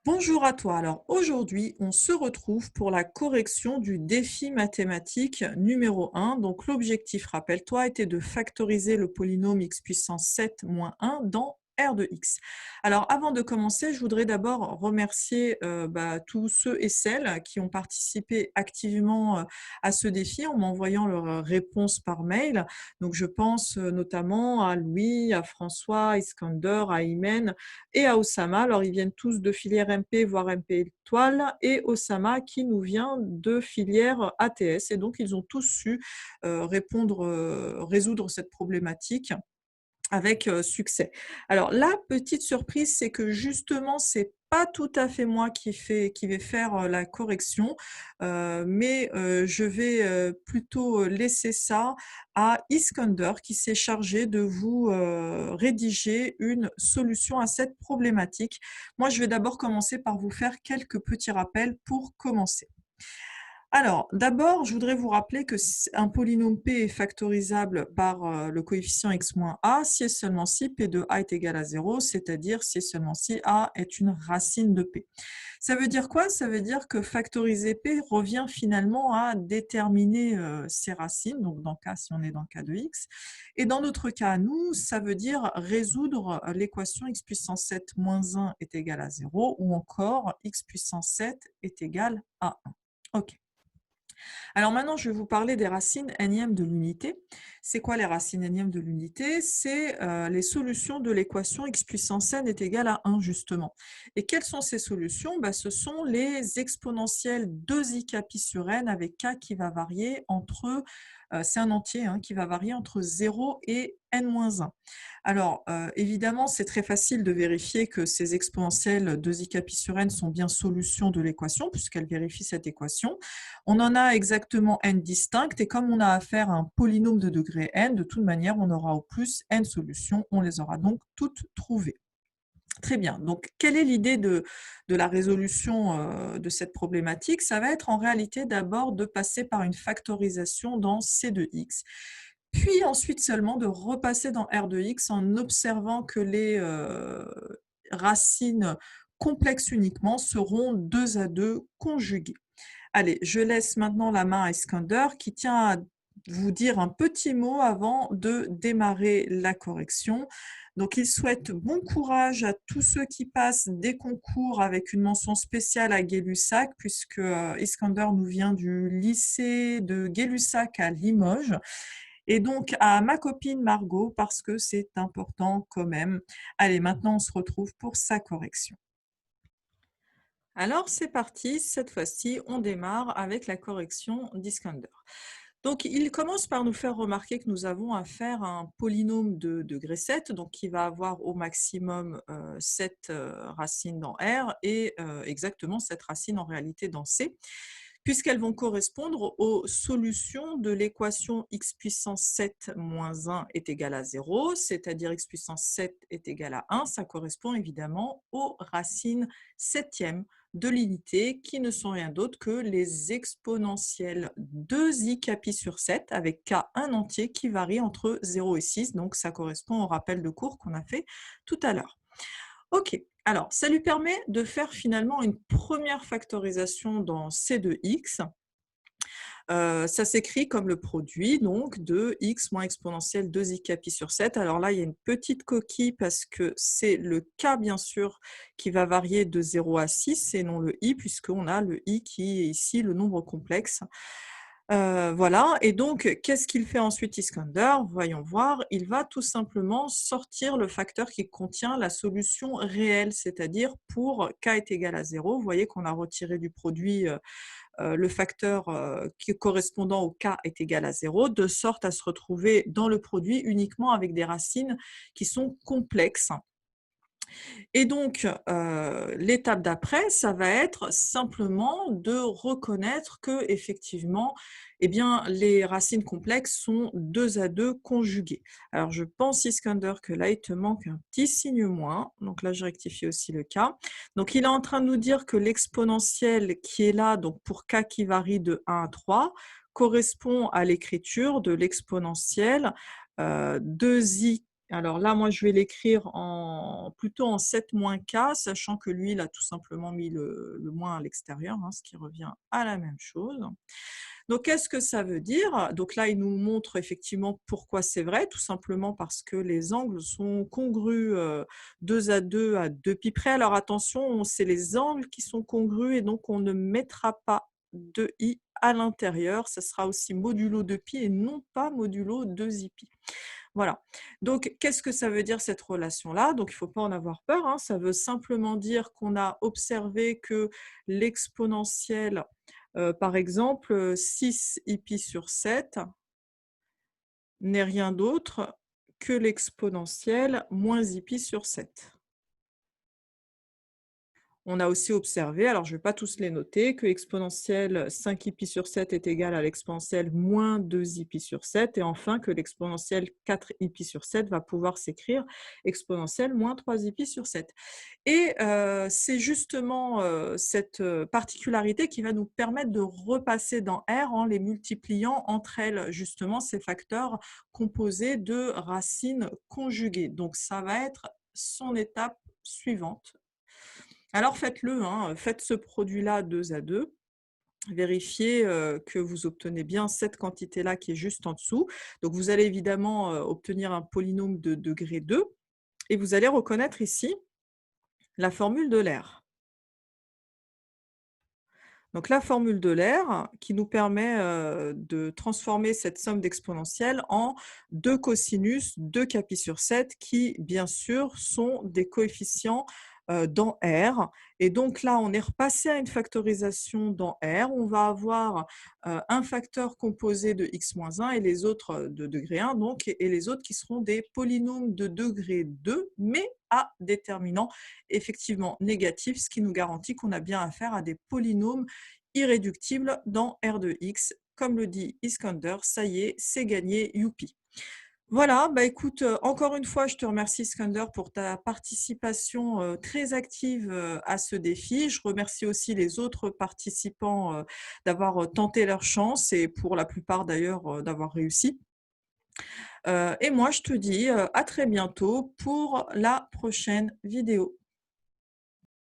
Bonjour à toi. Alors aujourd'hui, on se retrouve pour la correction du défi mathématique numéro 1. Donc l'objectif, rappelle-toi, était de factoriser le polynôme x puissance 7 moins 1 dans R de x. Alors avant de commencer, je voudrais d'abord remercier tous ceux et celles qui ont participé activement à ce défi en m'envoyant leurs réponses par mail. Donc je pense notamment à Louis, à François, à Iskander, à Imen et à Osama. Alors, ils viennent tous de filière MP, voire MP étoile, et Osama qui nous vient de filière ATS. Et donc, ils ont tous su résoudre cette problématique avec succès. Alors, la petite surprise, c'est que justement, c'est pas tout à fait moi qui vais faire la correction, mais je vais plutôt laisser ça à Iskander qui s'est chargé de vous rédiger une solution à cette problématique. Moi, je vais d'abord commencer par vous faire quelques petits rappels pour commencer. Alors, d'abord, je voudrais vous rappeler que un polynôme P est factorisable par le coefficient x moins a si et seulement si P de a est égal à 0, c'est-à-dire si et seulement si a est une racine de P. Ça veut dire quoi? Ça veut dire que factoriser P revient finalement à déterminer ces racines, donc dans le cas, si on est dans le cas de x. Et dans notre cas, à nous, ça veut dire résoudre l'équation x puissance 7 moins 1 est égal à 0 ou encore x puissance 7 est égal à 1. OK. Alors maintenant, je vais vous parler des racines énièmes de l'unité. C'est quoi les racines énièmes de l'unité? C'est les solutions de l'équation x puissance n est égal à 1, justement. Et quelles sont ces solutions? Ce sont les exponentielles 2i capi sur n avec k qui va varier entre, c'est un entier qui va varier entre 0 et n-1. Alors, évidemment, c'est très facile de vérifier que ces exponentielles 2i capi sur n sont bien solutions de l'équation, puisqu'elles vérifient cette équation. On en a exactement n distinctes, et comme on a affaire à un polynôme de degré n, de toute manière, on aura au plus n solutions, on les aura donc toutes trouvées. Très bien, donc quelle est l'idée de la résolution de cette problématique? Ça va être en réalité d'abord de passer par une factorisation dans C de x, puis ensuite seulement de repasser dans R de x en observant que les racines complexes uniquement seront 2 à 2 conjuguées. Allez, je laisse maintenant la main à Iskander qui tient à vous dire un petit mot avant de démarrer la correction. Donc, il souhaite bon courage à tous ceux qui passent des concours avec une mention spéciale à Gay-Lussac, puisque Iskander nous vient du lycée de Gay-Lussac à Limoges. Et donc, à ma copine Margot, parce que c'est important quand même. Allez, maintenant, on se retrouve pour sa correction. Alors, c'est parti. Cette fois-ci, on démarre avec la correction d'Iskander. Donc, il commence par nous faire remarquer que nous avons affaire à un polynôme de degré 7, donc qui va avoir au maximum 7 racines dans R et exactement 7 racines en réalité dans C, puisqu'elles vont correspondre aux solutions de l'équation x puissance 7 moins 1 est égal à 0, c'est-à-dire x puissance 7 est égal à 1. Ça correspond évidemment aux racines septièmes de l'unité qui ne sont rien d'autre que les exponentielles 2i capi sur 7 avec k un entier qui varie entre 0 et 6. Donc ça correspond au rappel de cours qu'on a fait tout à l'heure. Ok, alors ça lui permet de faire finalement une première factorisation dans C de x. Ça s'écrit comme le produit donc de x moins exponentielle 2i capi sur 7. Alors là, il y a une petite coquille parce que c'est le k, bien sûr, qui va varier de 0 à 6 et non le i, puisqu'on a le i qui est ici le nombre complexe. Voilà, et donc, qu'est-ce qu'il fait ensuite Iskander? Voyons voir, il va tout simplement sortir le facteur qui contient la solution réelle, c'est-à-dire pour k est égal à 0, vous voyez qu'on a retiré du produit le facteur correspondant au k est égal à 0, de sorte à se retrouver dans le produit uniquement avec des racines qui sont complexes. Et donc, l'étape d'après, ça va être simplement de reconnaître que effectivement, eh bien, les racines complexes sont 2 à 2 conjuguées. Alors, je pense, Iskander, que là, il te manque un petit signe moins. Donc là, je rectifie aussi le k. Donc, il est en train de nous dire que l'exponentielle qui est là, donc pour k qui varie de 1 à 3, correspond à l'écriture de l'exponentielle 2i Alors là, moi, je vais l'écrire plutôt en 7-K, sachant que lui, il a tout simplement mis le moins à l'extérieur, hein, ce qui revient à la même chose. Donc, qu'est-ce que ça veut dire? Donc là, il nous montre effectivement pourquoi c'est vrai, tout simplement parce que les angles sont congrus 2 à 2 pi près. Alors attention, c'est les angles qui sont congrus et donc on ne mettra pas de i à l'intérieur. Ça sera aussi modulo 2 pi et non pas modulo 2 i pi. Voilà. Donc, qu'est-ce que ça veut dire cette relation-là? Donc, il ne faut pas en avoir peur, hein. Ça veut simplement dire qu'on a observé que l'exponentielle, par exemple, 6 i pi sur 7 n'est rien d'autre que l'exponentielle moins i pi sur 7. On a aussi observé, alors je ne vais pas tous les noter, que l'exponentielle 5 pi sur 7 est égale à l'exponentielle moins 2 pi sur 7, et enfin que l'exponentielle 4 pi sur 7 va pouvoir s'écrire exponentielle moins 3 pi sur 7. Et c'est justement cette particularité qui va nous permettre de repasser dans R en les multipliant entre elles, justement, ces facteurs composés de racines conjuguées. Donc ça va être son étape suivante. Alors faites-le, hein, faites ce produit-là 2 à 2. Vérifiez que vous obtenez bien cette quantité-là qui est juste en dessous. Donc vous allez évidemment obtenir un polynôme de degré 2 et vous allez reconnaître ici la formule d'Euler. Donc la formule d'Euler qui nous permet de transformer cette somme d'exponentielles en 2 cosinus de k pi sur 7 qui, bien sûr, sont des coefficients dans R. Et donc là, on est repassé à une factorisation dans R. On va avoir un facteur composé de x-1 et les autres de degré 1, donc, et les autres qui seront des polynômes de degré 2, mais à déterminant effectivement négatif, ce qui nous garantit qu'on a bien affaire à des polynômes irréductibles dans R de x. Comme le dit Iskander, ça y est, c'est gagné, youpi. Voilà, bah écoute, encore une fois, je te remercie Iskander pour ta participation très active à ce défi. Je remercie aussi les autres participants d'avoir tenté leur chance et pour la plupart d'ailleurs d'avoir réussi. Et moi, je te dis à très bientôt pour la prochaine vidéo.